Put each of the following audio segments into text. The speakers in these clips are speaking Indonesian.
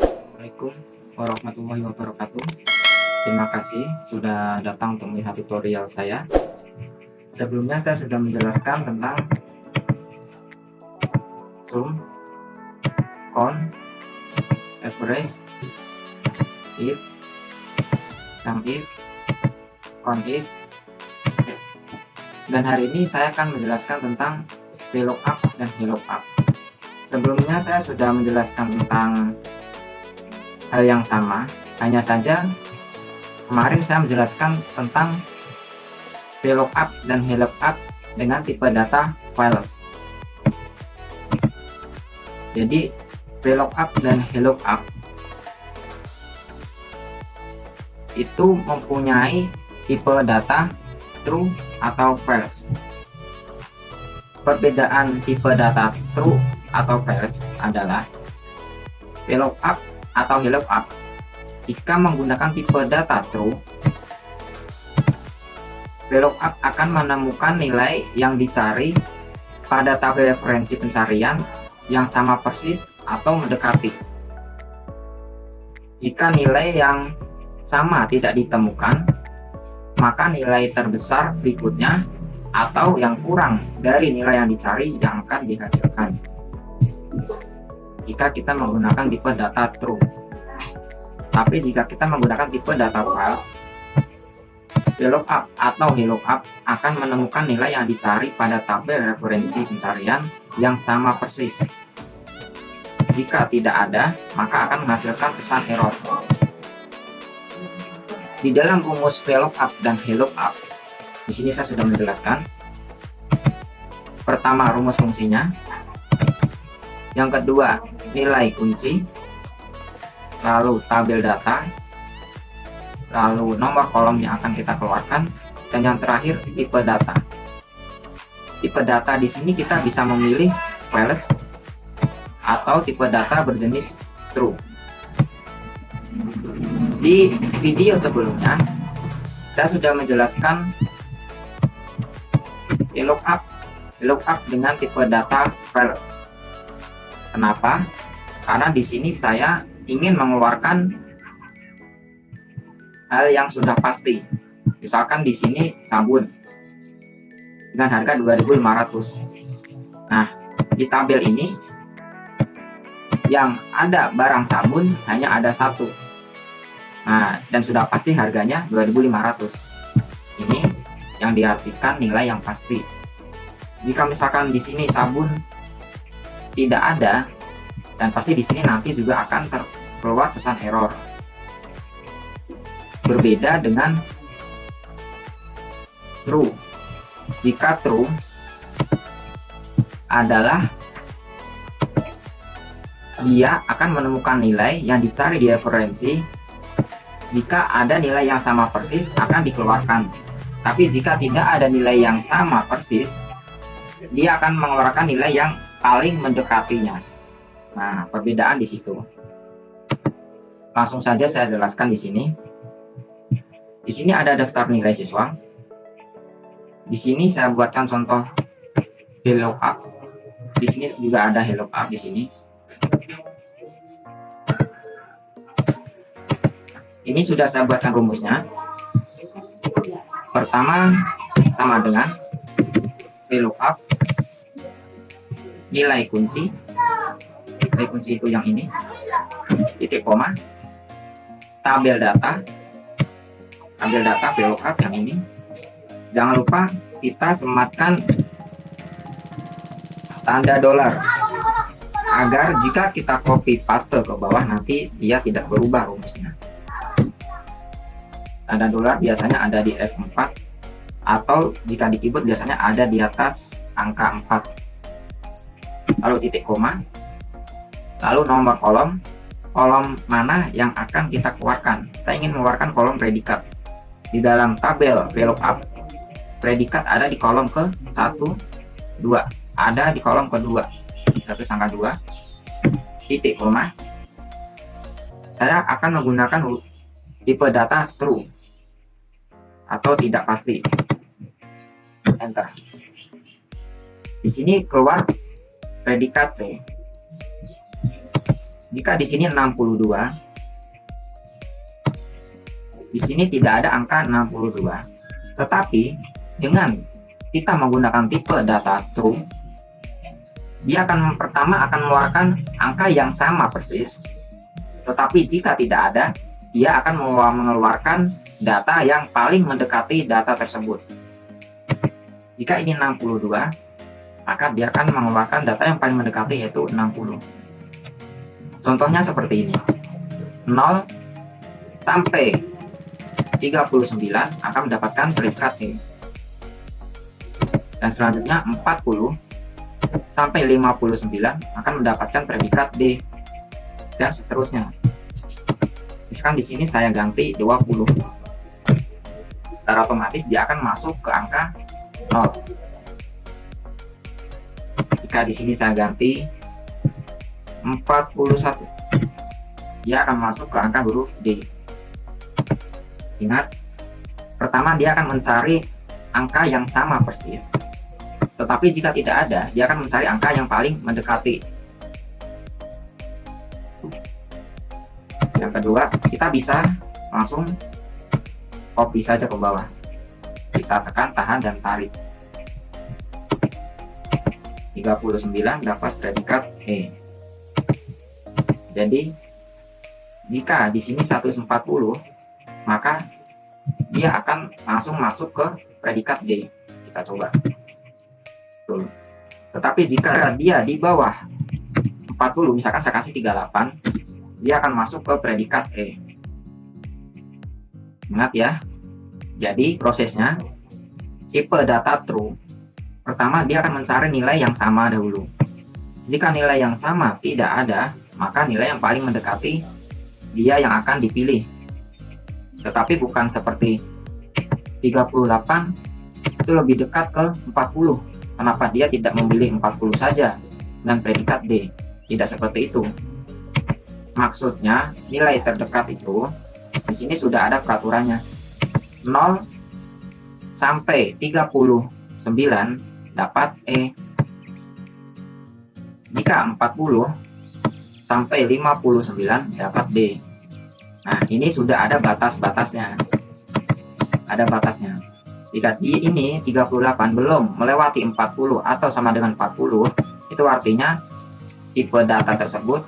Assalamualaikum warahmatullahi wabarakatuh. Terima kasih sudah datang untuk melihat tutorial saya. Sebelumnya saya sudah menjelaskan tentang sum, con, average, if, sum if, con if. Dan hari ini saya akan menjelaskan tentang VLOOKUP dan VLOOKUP. Sebelumnya saya sudah menjelaskan tentang hal yang sama, hanya saja kemarin saya menjelaskan tentang VLOOKUP dan VLOOKUP dengan tipe data files. Jadi VLOOKUP dan VLOOKUP itu mempunyai tipe data true atau false. Perbedaan tipe data true atau false adalah VLOOKUP atau VLOOKUP jika menggunakan tipe data true, VLOOKUP akan menemukan nilai yang dicari pada tabel referensi pencarian yang sama persis atau mendekati. Jika nilai yang sama tidak ditemukan, maka nilai terbesar berikutnya atau yang kurang dari nilai yang dicari yang akan dihasilkan jika kita menggunakan tipe data true. Tapi jika kita menggunakan tipe data false, VLOOKUP atau VLOOKUP akan menemukan nilai yang dicari pada tabel referensi pencarian yang sama persis. Jika tidak ada, maka akan menghasilkan pesan error. Di dalam rumus VLOOKUP dan VLOOKUP, di sini saya sudah menjelaskan. Pertama, rumus fungsinya. Yang kedua, nilai kunci. Lalu tabel data. Lalu nomor kolom yang akan kita keluarkan. Dan yang terakhir, tipe data. Tipe data di sini kita bisa memilih false atau tipe data berjenis true. Di video sebelumnya, saya sudah menjelaskan VLOOKUP dengan tipe data false. Kenapa? Karena di sini saya ingin mengeluarkan hal yang sudah pasti. Misalkan di sini sabun dengan harga 2.500. Nah, di tabel ini yang ada barang sabun hanya ada satu. Nah, dan sudah pasti harganya 2.500. Ini yang diartikan nilai yang pasti. Jika misalkan di sini sabun tidak ada, dan pasti di sini nanti juga akan keluar pesan error. Berbeda dengan true. Jika true adalah dia akan menemukan nilai yang dicari di referensi. Jika ada nilai yang sama persis akan dikeluarkan. Tapi jika tidak ada nilai yang sama persis, dia akan mengeluarkan nilai yang paling mendekatinya. Nah, perbedaan di situ. Langsung saja saya jelaskan di sini. Di sini ada daftar nilai siswa. Di sini saya buatkan contoh VLOOKUP. Di sini juga ada VLOOKUP di sini. Ini sudah saya buatkan rumusnya. Pertama sama dengan VLOOKUP nilai kunci. Nilai kunci itu yang ini. Titik koma. Tabel data. Tabel data VLOOKUP yang ini. Jangan lupa kita sematkan tanda dolar agar jika kita copy paste ke bawah nanti dia tidak berubah rumusnya. Tanda dolar biasanya ada di F4 atau jika di keyboard biasanya ada di atas angka 4. Lalu titik koma. Lalu nomor kolom. Kolom mana yang akan kita keluarkan? Saya ingin mengeluarkan kolom predikat. Di dalam tabel VLOOKUP, predikat ada di kolom ke 1, 2. Ada di kolom kedua. 1 angka 2. Titik koma. Saya akan menggunakan tipe data true atau tidak pasti. Enter. Di sini keluar predikat C. Jika di sini 62, di sini tidak ada angka 62. Tetapi dengan kita menggunakan tipe data true, dia pertama akan mengeluarkan angka yang sama persis. Tetapi jika tidak ada, dia akan mengeluarkan data yang paling mendekati data tersebut. Jika ini 62, maka dia akan mengeluarkan data yang paling mendekati, yaitu 60. Contohnya seperti ini. 0 sampai 39 akan mendapatkan predikat E. Dan selanjutnya 40 sampai 59 akan mendapatkan predikat D. Dan seterusnya. Misalkan di sini saya ganti 20. Secara otomatis dia akan masuk ke angka 0. Jika di sini saya ganti 41, dia akan masuk ke angka huruf D. Ingat, pertama dia akan mencari angka yang sama persis. Tetapi jika tidak ada, dia akan mencari angka yang paling mendekati. Yang kedua, kita bisa langsung copy saja ke bawah. Kita tekan, tahan, dan tarik. 39 dapat predikat E. Jadi, jika di sini 140, maka dia akan langsung masuk ke predikat D. Kita coba. Tuh. Tetapi jika dia di bawah 40, misalkan saya kasih 38, dia akan masuk ke predikat E. Ingat ya. Jadi prosesnya, tipe data true, pertama dia akan mencari nilai yang sama dahulu. Jika nilai yang sama tidak ada, maka nilai yang paling mendekati dia yang akan dipilih. Tetapi bukan seperti 38 itu lebih dekat ke 40. Kenapa dia tidak memilih 40 saja dan predikat D? Tidak seperti itu. Maksudnya nilai terdekat itu di sini sudah ada peraturannya. 0 sampai 39 dapat E. Jika 40 sampai 59 dapat D. Nah, ini sudah ada batas-batasnya. Ada batasnya. Jika di ini 38 belum melewati 40 atau sama dengan 40, itu artinya tipe data tersebut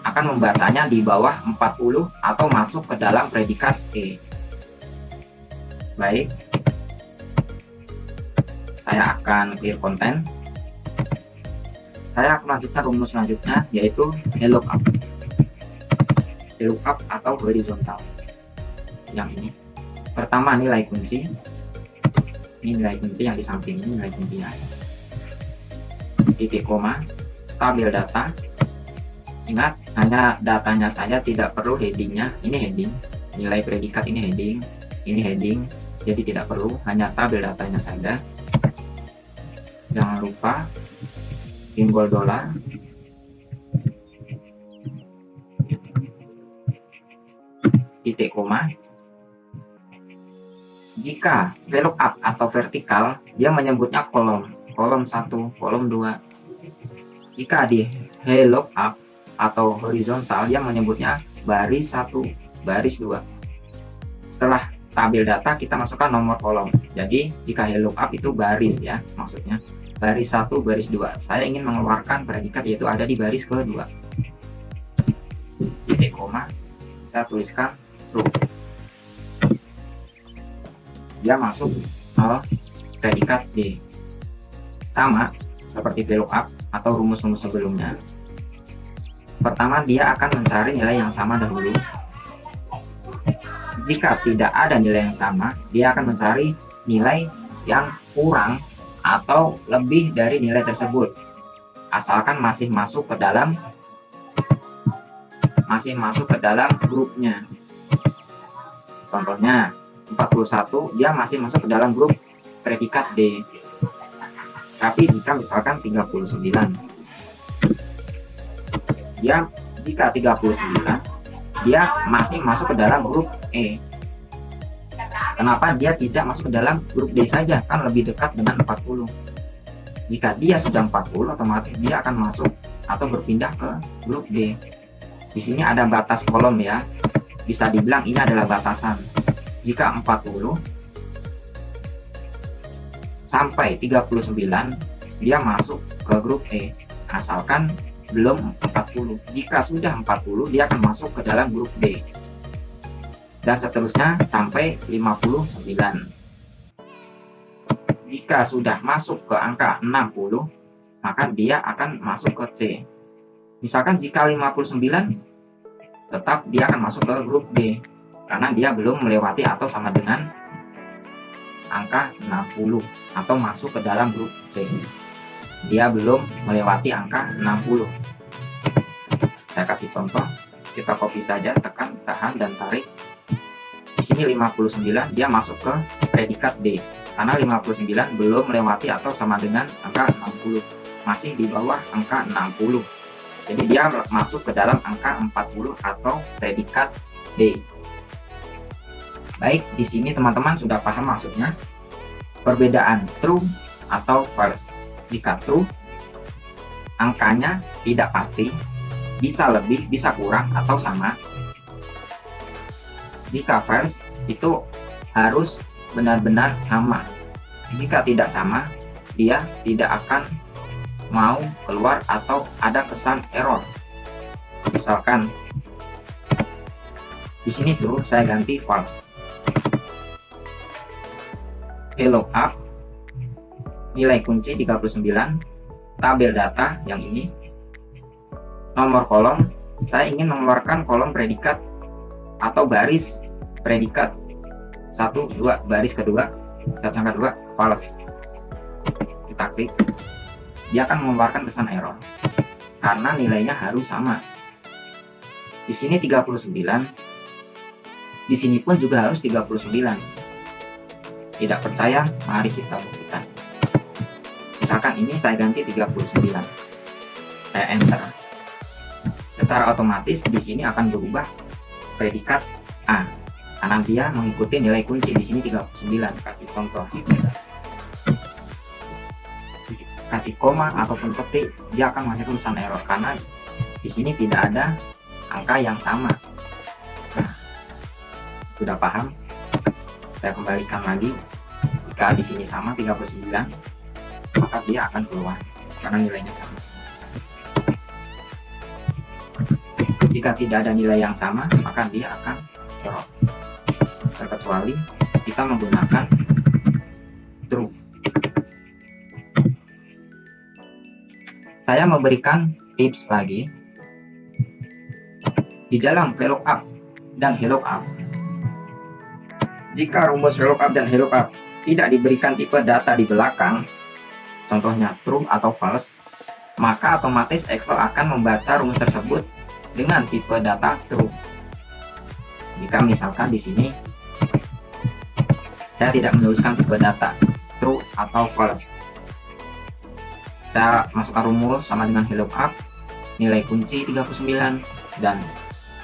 akan membacanya di bawah 40 atau masuk ke dalam predikat E. Baik. Saya akan clear konten. Saya akan melanjutkan rumus selanjutnya, yaitu VLOOKUP. VLOOKUP atau horizontal. Yang ini. Pertama nilai kunci. Ini nilai kunci yang di samping ini nilai kuncinya. Titik koma, tabel data. Ingat, hanya datanya saja, tidak perlu headingnya. Ini heading, nilai predikat ini heading, jadi tidak perlu, hanya tabel datanya saja. Jangan lupa simbol dolar. Titik koma. Jika VLOOKUP atau vertikal, dia menyebutnya kolom 1, kolom 2. Jika di VLOOKUP atau horizontal, dia menyebutnya baris 1, baris 2. Setelah tabel data, kita masukkan nomor kolom. Jadi jika VLOOKUP itu baris ya, maksudnya baris 1, baris 2. Saya ingin mengeluarkan predikat, yaitu ada di baris kedua. Titik koma, saya tuliskan true. Dia masuk ke predikat D. Sama seperti VLOOKUP atau rumus-rumus sebelumnya. Pertama, dia akan mencari nilai yang sama dahulu. Jika tidak ada nilai yang sama, dia akan mencari nilai yang kurang atau lebih dari nilai tersebut, asalkan masih masuk ke dalam grupnya. Contohnya 41, dia masih masuk ke dalam grup predikat D. Tapi jika misalkan 39, jika 39, dia masih masuk ke dalam grup E. Kenapa dia tidak masuk ke dalam grup D saja? Kan lebih dekat dengan 40. Jika dia sudah 40, otomatis dia akan masuk atau berpindah ke grup D. Di sini ada batas kolom ya. Bisa dibilang ini adalah batasan. Jika 40 sampai 39, dia masuk ke grup E. Asalkan belum 40. Jika sudah 40, dia akan masuk ke dalam grup D. Dan seterusnya sampai 59. Jika sudah masuk ke angka 60, maka dia akan masuk ke C. Misalkan jika 59, tetap dia akan masuk ke grup D, karena dia belum melewati atau sama dengan angka 60, atau masuk ke dalam grup C. Dia belum melewati angka 60. Saya kasih contoh, kita copy saja, tekan, tahan, dan tarik. Di sini 59, dia masuk ke predikat D. Karena 59 belum melewati atau sama dengan angka 60, masih di bawah angka 60. Jadi dia masuk ke dalam angka 40 atau predikat D. Baik, di sini teman-teman sudah paham maksudnya. Perbedaan true atau false. Jika true, angkanya tidak pasti, bisa lebih, bisa kurang, atau sama. Jika false, itu harus benar-benar sama. Jika tidak sama, dia tidak akan mau keluar atau ada kesan error. Misalkan di sini true, saya ganti false. Hello up, nilai kunci 39, tabel data yang ini, nomor kolom, saya ingin mengeluarkan kolom predikat atau baris predikat 1, 2, baris kedua, angka 2, false. Kita klik, dia akan mengeluarkan kesan error karena nilainya harus sama. Di sini 39, di sini pun juga harus 39. Tidak percaya, mari kita buktikan. Misalkan ini saya ganti 39, saya enter. Secara otomatis di sini akan berubah predikat A, karena dia mengikuti nilai kunci. Di sini 39. Kasih contoh, kasih koma ataupun petik, dia akan masih tulisan error karena di sini tidak ada angka yang sama. Nah, sudah paham? Saya kembalikan lagi. Jika di sini sama 39, maka dia akan keluar karena nilainya sama. Jika tidak ada nilai yang sama, maka dia akan error. Terkecuali kita menggunakan true. Saya memberikan tips lagi. Di dalam VLOOKUP dan VLOOKUP, jika rumus VLOOKUP dan VLOOKUP tidak diberikan tipe data di belakang, contohnya true atau false, maka otomatis Excel akan membaca rumus tersebut dengan tipe data true. Jika misalkan di sini saya tidak menuliskan tipe data true atau false, saya masukkan rumus sama dengan VLOOKUP, nilai kunci 39, dan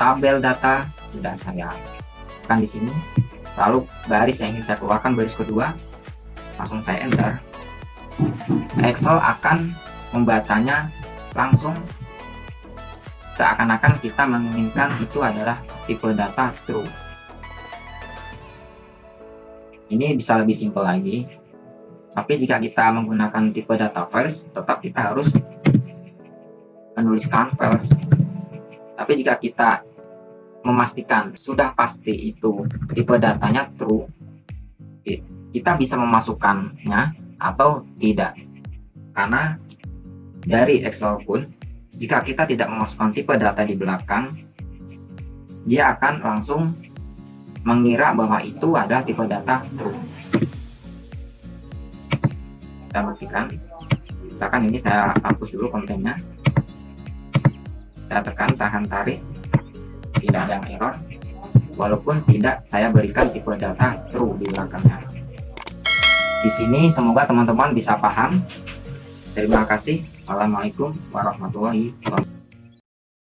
tabel data sudah saya tekan di sini. Lalu baris yang ingin saya keluarkan, baris kedua, langsung saya enter. Excel akan membacanya langsung seakan-akan kita menginginkan itu adalah tipe data true. Ini bisa lebih simpel lagi. Tapi jika kita menggunakan tipe data false, tetap kita harus menuliskan false. Tapi jika kita memastikan sudah pasti itu tipe datanya true, kita bisa memasukkannya atau tidak. Karena dari Excel pun, jika kita tidak memasukkan tipe data di belakang, dia akan langsung mengira bahwa itu adalah tipe data true. Kita buktikan. Misalkan ini saya hapus dulu kontennya, saya tekan, tahan, tarik, tidak ada yang error, walaupun tidak saya berikan tipe data true di belakangnya. Di sini semoga teman-teman bisa paham. Terima kasih. Assalamualaikum warahmatullahi wabarakatuh.